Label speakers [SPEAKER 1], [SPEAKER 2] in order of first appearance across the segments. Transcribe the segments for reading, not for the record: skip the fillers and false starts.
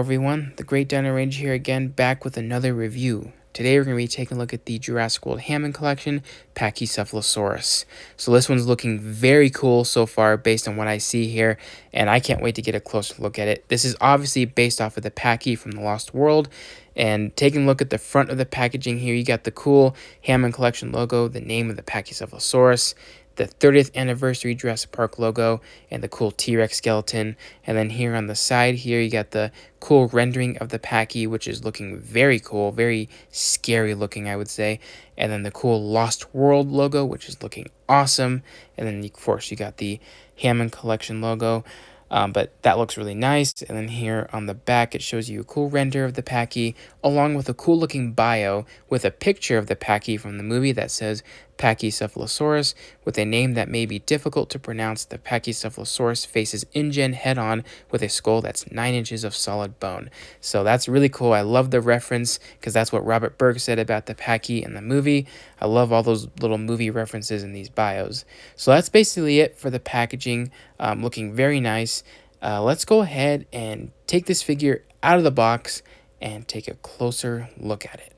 [SPEAKER 1] everyone, the Great Dino Ranger here again, back with another review. Today we're going to be taking a look at the Jurassic World Hammond collection, Pachycephalosaurus. So this one's looking very cool so far based on what I see here, and I can't wait to get a closer look at it. This is obviously based off of the Pachy from the Lost World, and taking a look at the front of the packaging here, you got the cool Hammond collection logo, the name of the Pachycephalosaurus, the 30th anniversary Jurassic Park logo, and the cool T-Rex skeleton. And then here on the side here, you got the cool rendering of the Pachy, which is looking very cool, very scary looking, I would say. And then the cool Lost World logo, which is looking awesome. And then, of course, you got the Hammond collection logo. But that looks really nice. And then here on the back, it shows you a cool render of the Pachy, along with a cool looking bio with a picture of the Pachy from the movie that says Pachycephalosaurus. With a name that may be difficult to pronounce, the Pachycephalosaurus faces InGen head-on with a skull that's 9 inches of solid bone. So that's really cool. I love the reference because that's what Robert Berg said about the Pachy in the movie. I love all those little movie references in these bios. So that's basically it for the packaging. Looking very nice. Let's go ahead and take this figure out of the box and take a closer look at it.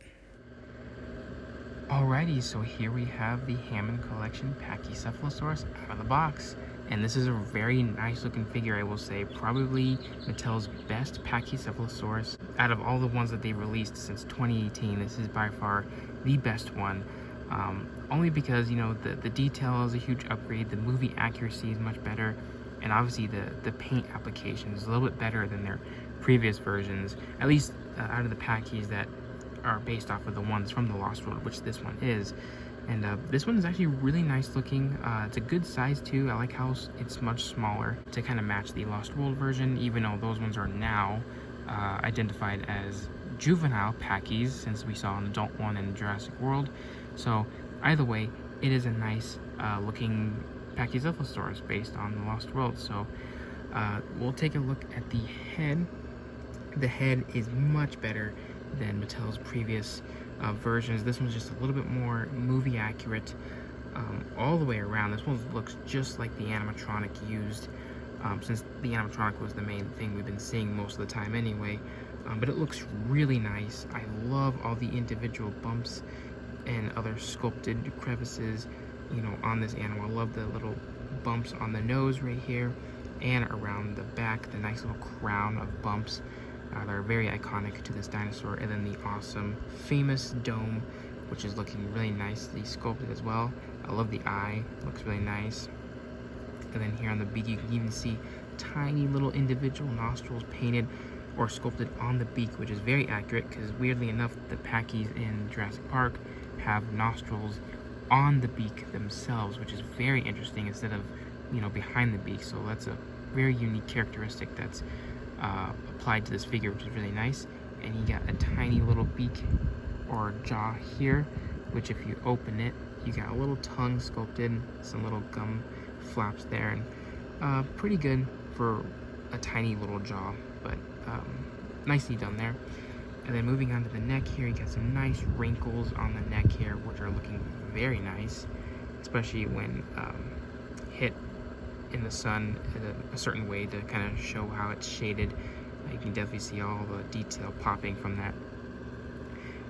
[SPEAKER 1] Alrighty, so here we have the Hammond collection Pachycephalosaurus out of the box. And this is a very nice looking figure, I will say. Probably Mattel's best Pachycephalosaurus. Out of all the ones that they've released since 2018, this is by far the best one. Only because, you know, the detail is a huge upgrade, the movie accuracy is much better, and obviously the paint application is a little bit better than their previous versions, at least out of the Pachy's that are based off of the ones from the Lost World, which this one is. And this one is actually really nice looking. It's a good size too. I like how it's much smaller to kind of match the Lost World version, even though those ones are now identified as juvenile Pachy's, since we saw an adult one in Jurassic World. So either way, it is a nice looking Pachycephalosaurus based on the Lost World. So we'll take a look at the head. The head is much better than Mattel's previous versions. This one's just a little bit more movie accurate all the way around. This one looks just like the animatronic used, since the animatronic was the main thing we've been seeing most of the time anyway. But it looks really nice. I love all the individual bumps and other sculpted crevices, you know, on this animal. I love the little bumps on the nose right here and around the back, the nice little crown of bumps. They're very iconic to this dinosaur. And then the awesome, famous dome, which is looking really nicely sculpted as well. I love the eye, looks really nice. And then here on the beak, you can even see tiny little individual nostrils painted or sculpted on the beak, which is very accurate because weirdly enough, the Pachy's in Jurassic Park have nostrils on the beak themselves, which is very interesting instead of, you know, behind the beak. So that's a very unique characteristic that's applied to this figure, which is really nice. And you got a tiny little beak or jaw here, which if you open it, you got a little tongue sculpted, some little gum flaps there, and pretty good for a tiny little jaw, but nicely done there. And then moving on to the neck here, you got some nice wrinkles on the neck here, which are looking very nice, especially when hit in the sun in a certain way to kind of show how it's shaded. You can definitely see all the detail popping from that.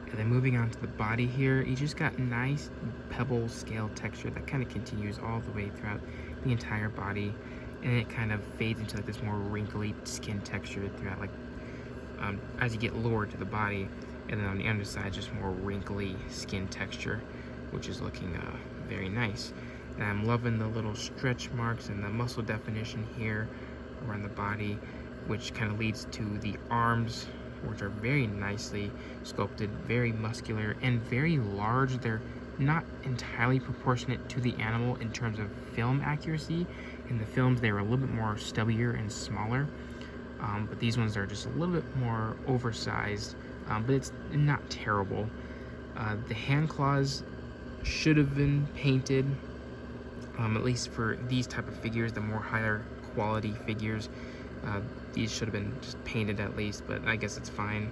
[SPEAKER 1] And then moving on to the body here, you just got nice pebble scale texture that kind of continues all the way throughout the entire body, and it kind of fades into like this more wrinkly skin texture throughout, like as you get lower to the body. And then on the underside, just more wrinkly skin texture, which is looking very nice. And I'm loving the little stretch marks and the muscle definition here around the body, which kind of leads to the arms, which are very nicely sculpted, very muscular and very large. They're not entirely proportionate to the animal in terms of film accuracy. In the films, they were a little bit more stubbier and smaller, but these ones are just a little bit more oversized, but it's not terrible. The hand claws should have been painted, at least for these type of figures, the more higher quality figures. These should have been just painted at least, but I guess it's fine.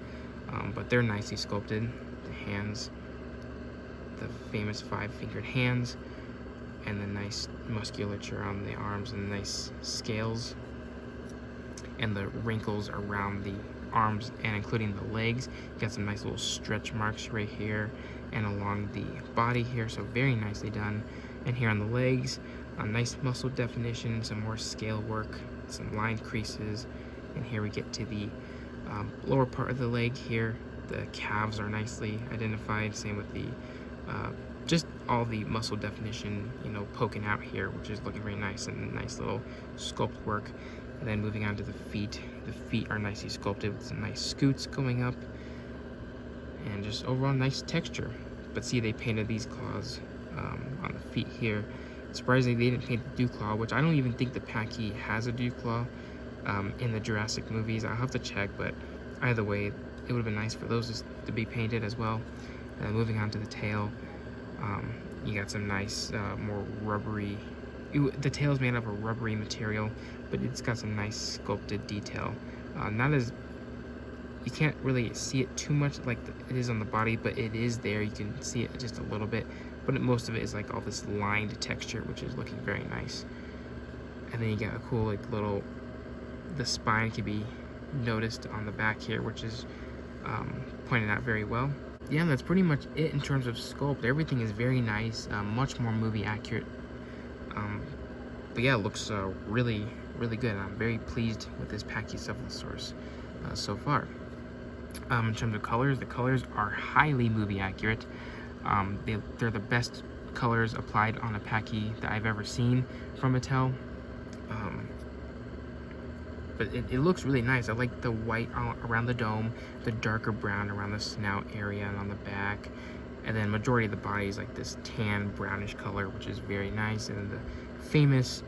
[SPEAKER 1] But they're nicely sculpted. The hands, the famous 5-fingered hands, and the nice musculature on the arms and nice scales. and the wrinkles around the arms and including the legs. You got some nice little stretch marks right here and along the body here, so very nicely done. And here on the legs, a nice muscle definition, some more scale work, some line creases, and here we get to the lower part of the leg here. The calves are nicely identified, same with the just all the muscle definition, you know, poking out here, which is looking very nice, and nice little sculpt work. And then moving on to the feet are nicely sculpted with some nice scoots going up, and just overall nice texture. But see, they painted these claws on the feet here. Surprisingly, they didn't paint the dew claw, which I don't even think the Pachy has a dew claw in the Jurassic movies. I'll have to check, but either way, it would have been nice for those to be painted as well. And moving on to the tail, you got some nice, more rubbery. The tail is made of a rubbery material, but it's got some nice sculpted detail. Not as, you can't really see it too much like it is on the body, but it is there. You can see it just a little bit, but most of it is like all this lined texture, which is looking very nice. And then you got a cool like little, the spine can be noticed on the back here, which is pointed out very well. Yeah, that's pretty much it in terms of sculpt. Everything is very nice, much more movie accurate. But yeah, it looks really, really good. I'm very pleased with this Pachycephalosaurus so far. In terms of colors, the colors are highly movie accurate. They're the best colors applied on a Pachy that I've ever seen from Mattel. But it looks really nice. I like the white around the dome, the darker brown around the snout area and on the back, and then majority of the body is like this tan brownish color, which is very nice. And then the famous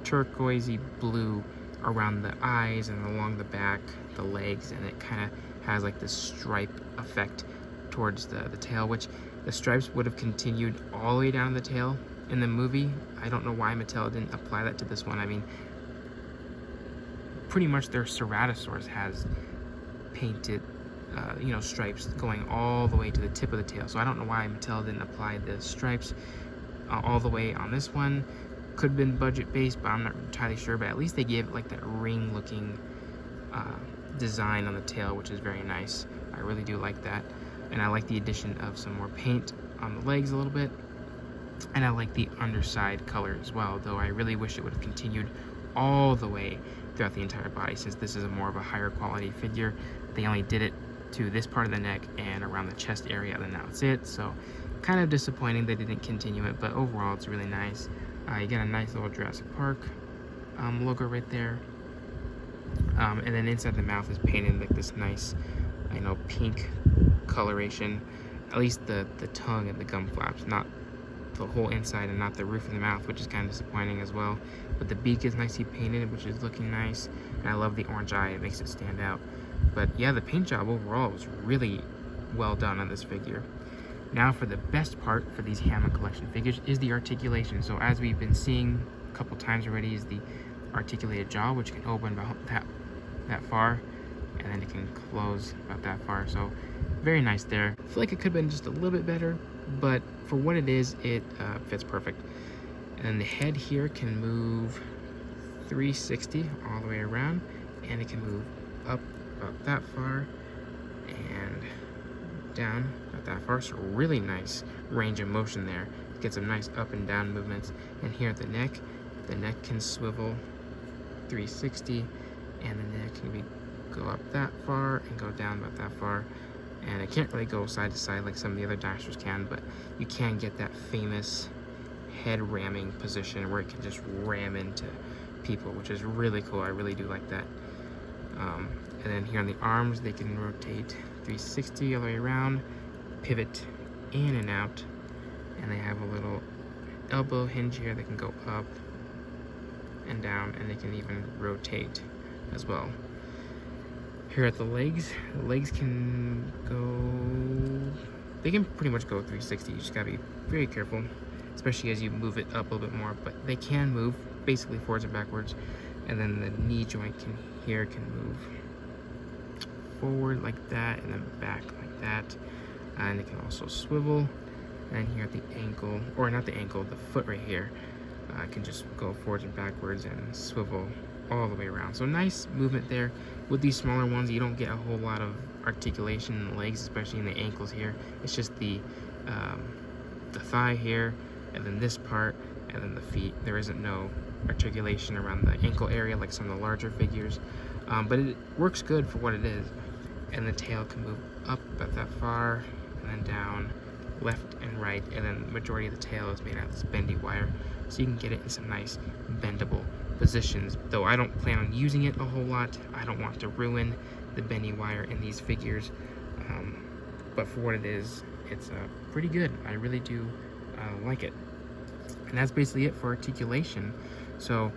[SPEAKER 1] turquoisey blue around the eyes and along the back, the legs, and it kind of has like this stripe effect towards the tail, which the stripes would have continued all the way down the tail in the movie. I don't know why Mattel didn't apply that to this one. I mean, pretty much their Ceratosaurus has painted, you know, stripes going all the way to the tip of the tail. So I don't know why Mattel didn't apply the stripes all the way on this one. Could have been budget based, but I'm not entirely sure. But at least they gave it like that ring looking design on the tail, which is very nice. I really do like that. And I like the addition of some more paint on the legs a little bit. And I like the underside color as well, though I really wish it would have continued all the way throughout the entire body. Since this is a more of a higher quality figure, they only did it to this part of the neck and around the chest area, and that's it. So kind of disappointing they didn't continue it, but overall it's really nice. You get a nice little Jurassic Park logo right there, and then inside the mouth is painted like this nice, you know, pink coloration. At least the tongue and the gum flaps, not the whole inside and not the roof of the mouth, which is kind of disappointing as well. But the beak is nicely painted, which is looking nice, and I love the orange eye. It makes it stand out. But yeah, the paint job overall was really well done on this figure. Now for the best part for these Hammond collection figures is the articulation. So as we've been seeing a couple times already, is the articulated jaw, which can open about that far, and then it can close about that far. So very nice there. I feel like it could have been just a little bit better, but for what it is, it fits perfect. And then the head here can move 360 all the way around, and it can move up about that far and down about that far. So really nice range of motion there. Get some nice up and down movements. And here at the neck can swivel 360, and the neck can go up that far and go down about that far. And it can't really go side to side like some of the other dinosaurs can, but you can get that famous head ramming position where it can just ram into people, which is really cool. I really do like that. And then here on the arms, they can rotate 360 all the way around, pivot in and out, and they have a little elbow hinge here that can go up and down, and they can even rotate as well. Here at the legs can go, they can pretty much go 360. You just gotta be very careful, especially as you move it up a little bit more, but they can move basically forwards and backwards. And then the knee joint can move forward like that, and then back like that. And it can also swivel. And here at the ankle, or not the ankle, the foot right here, can just go forwards and backwards and swivel all the way around. So nice movement there. With these smaller ones, you don't get a whole lot of articulation in the legs, especially in the ankles here. It's just the thigh here, and then this part, and then the feet. There isn't no articulation around the ankle area like some of the larger figures, but it works good for what it is. And the tail can move up at that far, and then down, left and right, and then the majority of the tail is made out of this bendy wire, so you can get it in some nice bendable positions. Though I don't plan on using it a whole lot, I don't want to ruin the bendy wire in these figures, but for what it is, it's pretty good. I really do like it. And that's basically it for articulation. So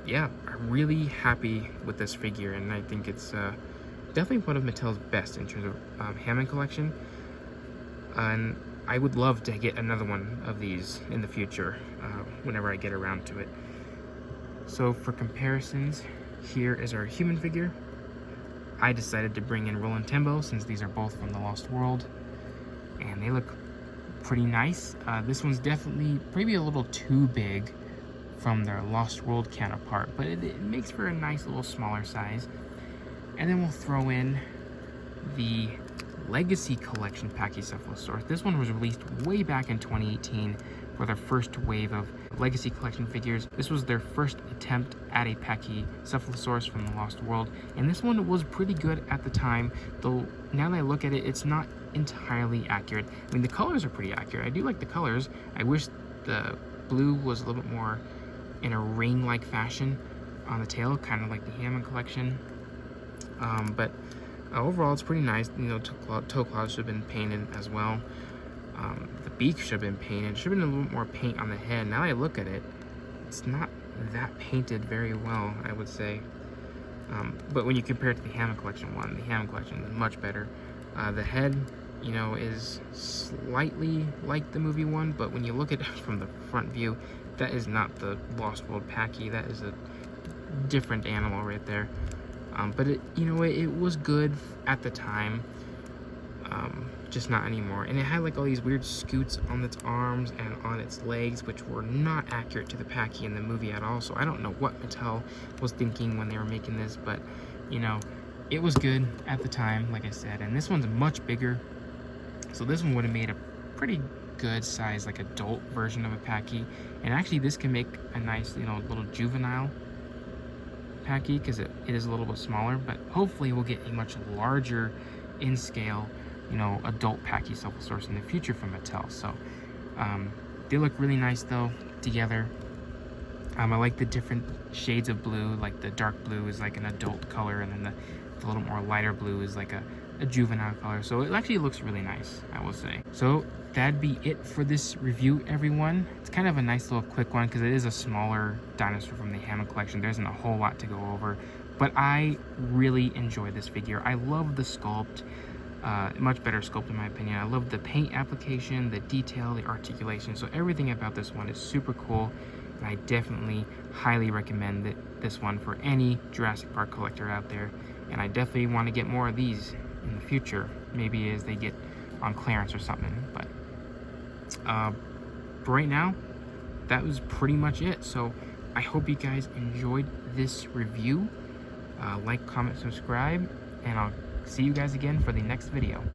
[SPEAKER 1] yeah, I'm really happy with this figure, and I think it's definitely one of Mattel's best in terms of Hammond collection. And I would love to get another one of these in the future, whenever I get around to it. So for comparisons, here is our human figure. I decided to bring in Roland Tembo since these are both from the Lost World, and they look pretty nice. This one's definitely maybe a little too big from their Lost World counterpart, but it makes for a nice little smaller size. And then we'll throw in the Legacy Collection Pachycephalosaurus. This one was released way back in 2018 for their first wave of Legacy Collection figures. This was their first attempt at a Pachycephalosaurus from the Lost World, and this one was pretty good at the time, though now that I look at it, it's not entirely accurate. I mean, the colors are pretty accurate. I do like the colors. I wish the blue was a little bit more in a ring-like fashion on the tail, kind of like the Hammond collection. But overall, it's pretty nice. You know, toe claws should have been painted as well. The beak should have been painted. Should have been a little bit more paint on the head. Now that I look at it, it's not that painted very well, I would say. But when you compare it to the Hammond collection one, the Hammond collection is much better. The head, you know, is slightly like the movie one, but when you look at it from the front view, that is not the Lost World Pachy. That is a different animal right there. But it, you know, it was good at the time, just not anymore. And it had like all these weird scoots on its arms and on its legs, which were not accurate to the Pachy in the movie at all. So I don't know what Mattel was thinking when they were making this, but you know, it was good at the time, like I said. And this one's much bigger, so this one would have made a pretty good size, like adult version of a Pachy. And actually, this can make a nice, you know, little juvenile Pachy, because it is a little bit smaller, but hopefully we'll get a much larger in scale, you know, adult Pachycephalosaurus in the future from Mattel. So they look really nice though together. I like the different shades of blue. Like the dark blue is like an adult color, and then the little more lighter blue is like a juvenile color. So it actually looks really nice, I will say. So that'd be it for this review, everyone. It's kind of a nice little quick one because it is a smaller dinosaur from the Hammond collection. There isn't a whole lot to go over, but I really enjoy this figure. I love the sculpt, much better sculpt in my opinion. I love the paint application, the detail, the articulation. So everything about this one is super cool, and I definitely highly recommend this one for any Jurassic Park collector out there. And I definitely want to get more of these in the future, maybe as they get on clearance or something. But for right now, that was pretty much it. So I hope you guys enjoyed this review. Like, comment, subscribe, and I'll see you guys again for the next video.